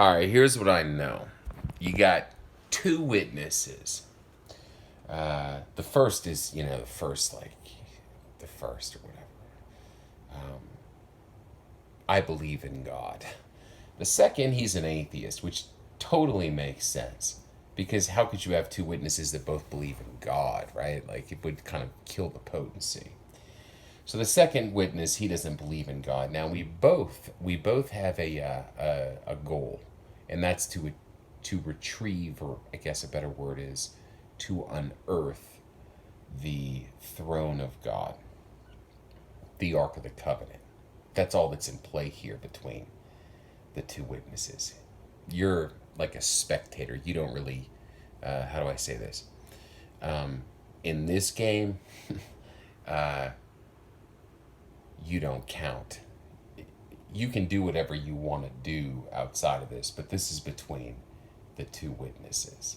All right, here's what I know. You got two witnesses. The first is, the first, like, the first or whatever. I believe in God. The second, he's an atheist, which totally makes sense. Because how could you have two witnesses that both believe in God, right? Like, it would kind of kill the potency. So the second witness, he doesn't believe in God. Now we both have a goal, and that's to retrieve, or I guess a better word is to unearth the throne of God, the Ark of the Covenant. That's all that's in play here between the two witnesses. You're like a spectator. You don't really, how do I say this? In this game, you don't count. You can do whatever you want to do outside of this, but this is between the two witnesses.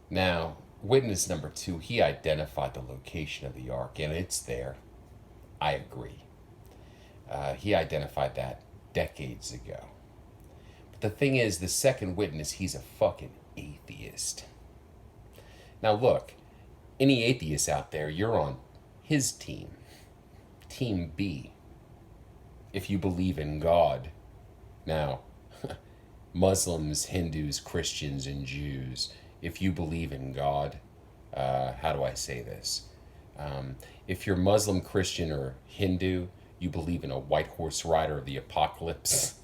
Now, witness number two, he identified the location of the ark, and it's there. I agree. He identified that decades ago. But the thing is, the second witness, he's a fucking atheist. Now, look, any atheists out there, you're on his team, Team B, if you believe in God. Now, Muslims, Hindus, Christians, and Jews, if you believe in God, how do I say this? If you're Muslim, Christian, or Hindu, you believe in a white horse rider of the apocalypse.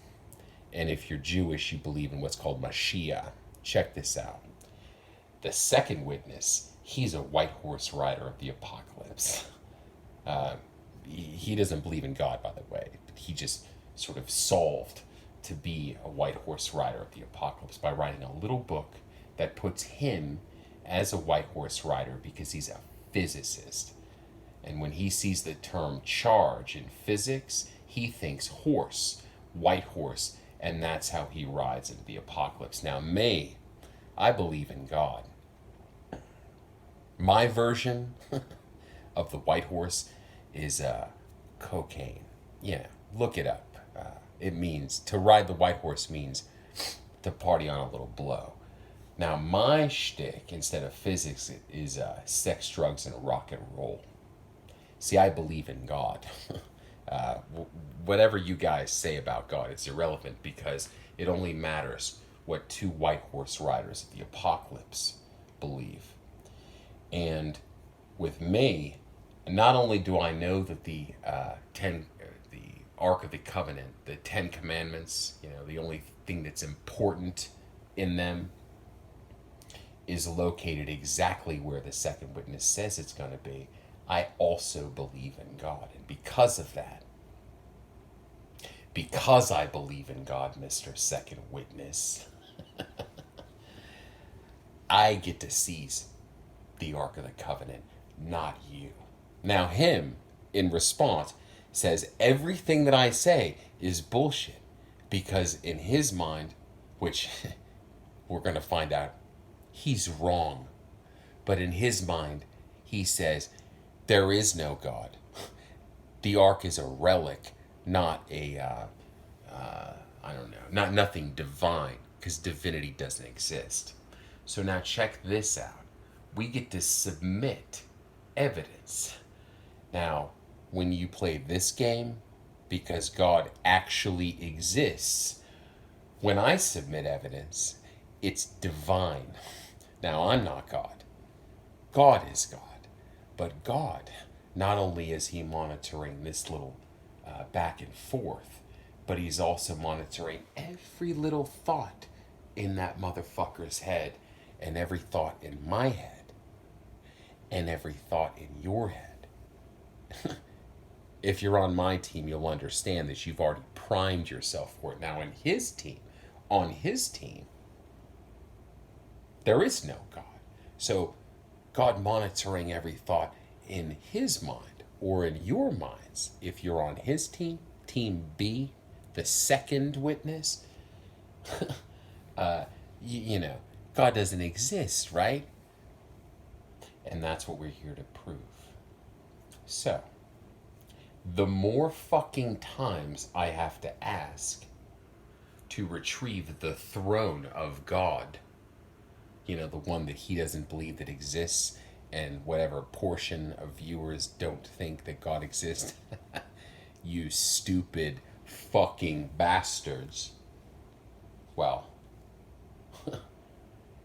And if you're Jewish, you believe in what's called Mashiach. Check this out. The second witness, he's a white horse rider of the apocalypse. He doesn't believe in God, by the way. He just sort of solved to be a white horse rider of the apocalypse by writing a little book that puts him as a white horse rider because he's a physicist. And when he sees the term charge in physics, he thinks horse, white horse, and that's how he rides into the apocalypse. Now, I believe in God. My version of the white horse is cocaine. Yeah, look it up. It means to ride the white horse means to party on a little blow. Now, my shtick, instead of physics, is sex, drugs, and rock and roll. See, I believe in God. uh, Whatever you guys say about God, it's irrelevant because it only matters what two white horse riders of the apocalypse believe. And with me, not only do I know that the Ark of the Covenant, the Ten Commandments, the only thing that's important in them is located exactly where the second witness says it's going to be. I also believe in God. And because I believe in God, Mr. Second Witness, I get to seize the Ark of the Covenant, not you. Now, him, in response, says everything that I say is bullshit because in his mind, which we're going to find out, he's wrong. But in his mind, he says there is no God. The ark is a relic, not I don't know, not nothing divine, because divinity doesn't exist. So now check this out. We get to submit evidence. Now, when you play this game, because God actually exists, when I submit evidence, it's divine. Now, I'm not God. God is God. But God, not only is he monitoring this little back and forth, but he's also monitoring every little thought in that motherfucker's head, and every thought in my head, and every thought in your head. If you're on my team, you'll understand that you've already primed yourself for it. Now, on his team, there is no God. So, God monitoring every thought in his mind or in your minds. If you're on his team, Team B, the second witness, God doesn't exist, right? And that's what we're here to prove. So, the more fucking times I have to ask to retrieve the throne of God. You know, the one that he doesn't believe that exists, and whatever portion of viewers don't think that God exists. You stupid fucking bastards. Well,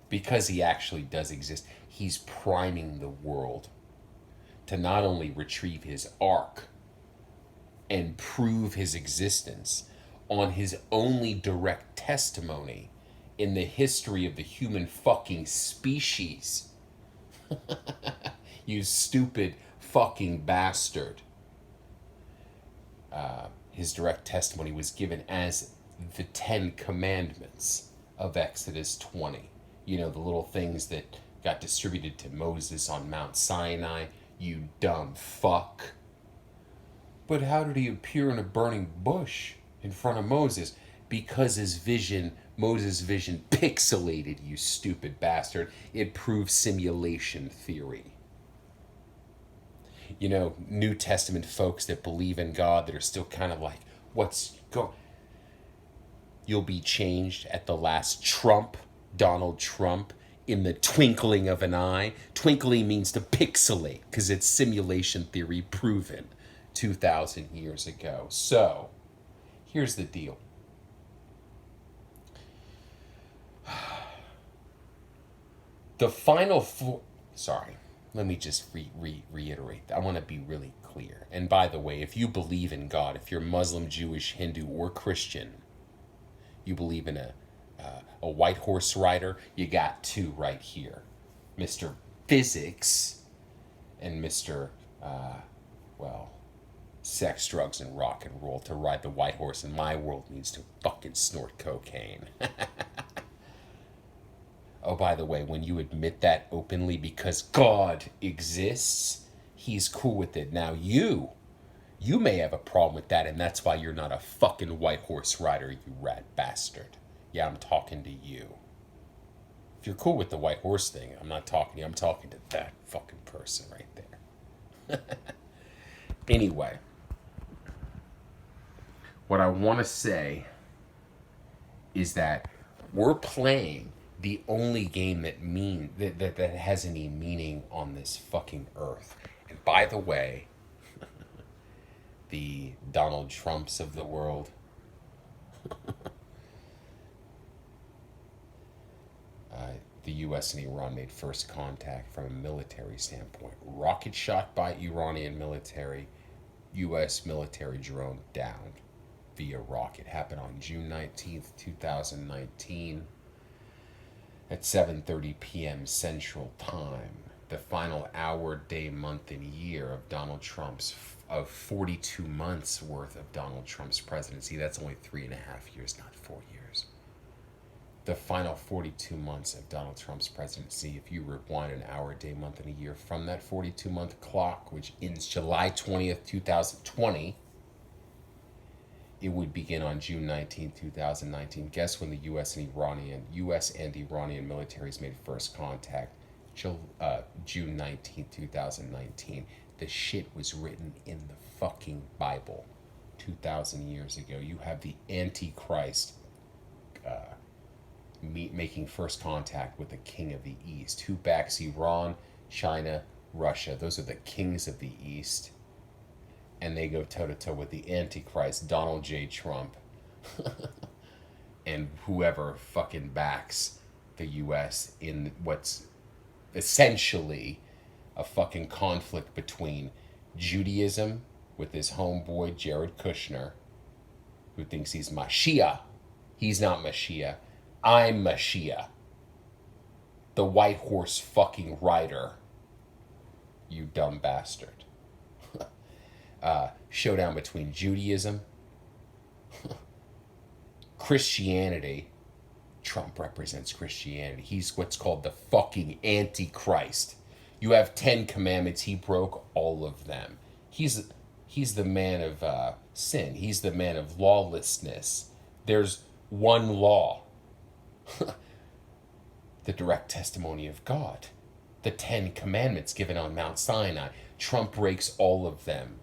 because he actually does exist, he's priming the world to not only retrieve his ark and prove his existence on his only direct testimony in the history of the human fucking species. You stupid fucking bastard. His direct testimony was given as the 10 Commandments of Exodus 20. You know, the little things that got distributed to Moses on Mount Sinai. You dumb fuck. But how did he appear in a burning bush in front of Moses? Because Moses' vision pixelated, you stupid bastard. It proved simulation theory. You know, New Testament folks that believe in God that are still kind of like, you'll be changed at the last trump, Donald Trump, in the twinkling of an eye. Twinkling means to pixelate, because it's simulation theory proven 2,000 years ago. So, here's the deal. The final let me just reiterate. I want to be really clear. And by the way, if you believe in God, if you're Muslim, Jewish, Hindu, or Christian, you believe in a white horse rider, you got two right here. Mr. Physics and Mr. Sex, drugs, and rock and roll. To ride the white horse in my world means to fucking snort cocaine. Oh, by the way, when you admit that openly because God exists, he's cool with it. Now you may have a problem with that, and that's why you're not a fucking white horse rider, you rat bastard. Yeah, I'm talking to you. If you're cool with the white horse thing, I'm not talking to you. I'm talking to that fucking person right there. Anyway, what I want to say is that we're playing the only game that has any meaning on this fucking earth. And by the way, the Donald Trumps of the world, the U.S. and Iran made first contact from a military standpoint. Rocket shot by Iranian military, U.S. military drone downed via rocket. Happened on June 19th, 2019 at 7:30 p.m. Central Time. The final hour, day, month, and year of Donald Trump's, of 42 months worth of Donald Trump's presidency. That's only 3.5 years, not 4 years. The final 42 months of Donald Trump's presidency, if you rewind an hour, day, month, and a year from that 42-month clock, which ends July 20th, 2020, it would begin on June 19, 2019. Guess when the U.S. and Iranian militaries made first contact? June 19, 2019. The shit was written in the fucking Bible 2,000 years ago. You have the Antichrist making first contact with the king of the East. Who backs Iran, China, Russia? Those are the kings of the East. And they go toe-to-toe with the Antichrist, Donald J. Trump, and whoever fucking backs the U.S. in what's essentially a fucking conflict between Judaism with his homeboy Jared Kushner, who thinks he's Mashiach. He's not Mashiach. I'm Mashiach. The white horse fucking rider. You dumb bastard. Showdown between Judaism, Christianity. Trump represents Christianity. He's what's called the fucking Antichrist. You have 10 commandments. He broke all of them. He's the man of sin. He's the man of lawlessness. There's one law. The direct testimony of God. The 10 commandments given on Mount Sinai. Trump breaks all of them.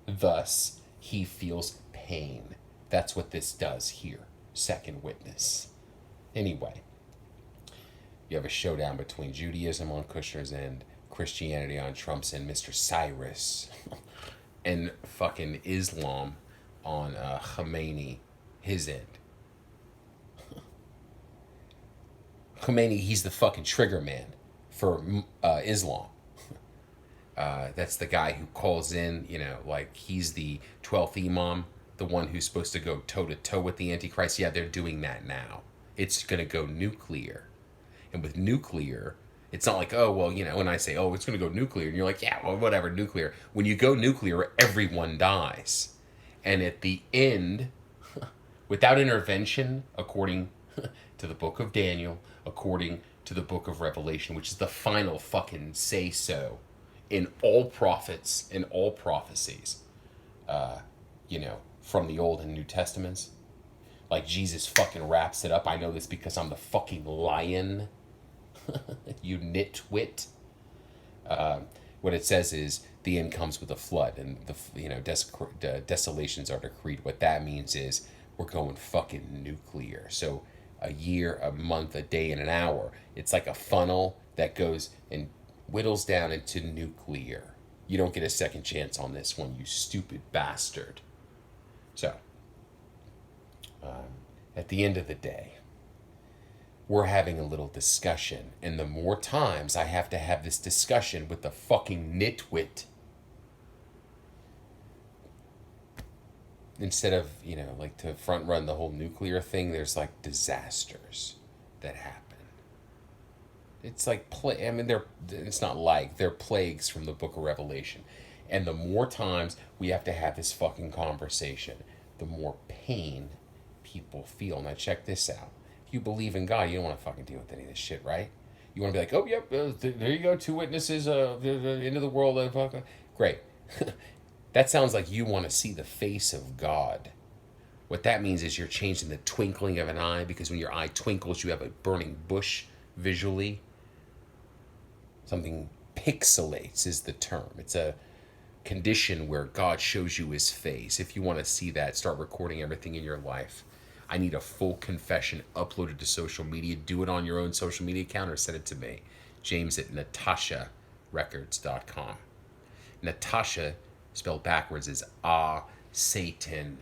Thus, he feels pain. That's what this does here. second witness. Anyway, you have a showdown between Judaism on Kushner's end, Christianity on Trump's end, Mr. Cyrus, and fucking Islam on Khomeini, his end. Khomeini, he's the fucking trigger man for Islam. That's the guy who calls in, like he's the 12th Imam, the one who's supposed to go toe to toe with the Antichrist. Yeah, they're doing that now. It's going to go nuclear. And with nuclear, it's not like, oh, well, when I say, oh, it's going to go nuclear, and you're like, yeah, well, whatever, nuclear. When you go nuclear, everyone dies. And at the end, without intervention, according to the book of Daniel, according to the book of Revelation, which is the final fucking say-so in all prophets, in all prophecies, from the Old and New Testaments. Like Jesus fucking wraps it up. I know this because I'm the fucking lion. You nitwit. What it says is the end comes with a flood, and the desolations are decreed. What that means is we're going fucking nuclear. So a year, a month, a day, and an hour. It's like a funnel that goes and whittles down into nuclear. You don't get a second chance on this one, you stupid bastard. So, at the end of the day, we're having a little discussion, and the more times I have to have this discussion with the fucking nitwit, instead of, like to front run the whole nuclear thing, there's like disasters that happen. It's like, it's not like, they're plagues from the book of Revelation. And the more times we have to have this fucking conversation, the more pain people feel. Now check this out. If you believe in God, you don't want to fucking deal with any of this shit, right? You want to be like, oh, yep, there you go, two witnesses, the end of the world. Great. That sounds like you want to see the face of God. What that means is you're changing the twinkling of an eye, because when your eye twinkles, you have a burning bush visually. Something pixelates is the term. It's a condition where God shows you his face. If you want to see that, start recording everything in your life. I need a full confession uploaded to social media. Do it on your own social media account or send it to me. James at natasharecords.com. Natasha, spelled backwards, is Satan.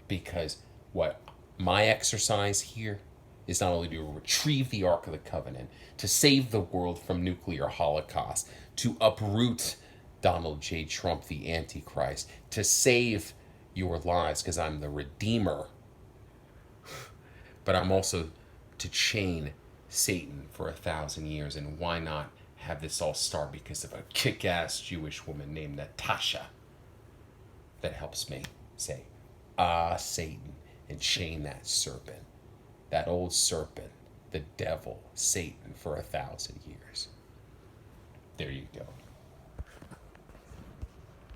Because what my exercise here is not only to retrieve the Ark of the Covenant, to save the world from nuclear holocaust, to uproot Donald J. Trump, the Antichrist, to save your lives, because I'm the Redeemer. But I'm also to chain Satan for 1,000 years. And why not have this all start because of a kick-ass Jewish woman named Natasha that helps me say, Satan, and chain that serpent. That old serpent, the devil, Satan, for 1,000 years. There you go.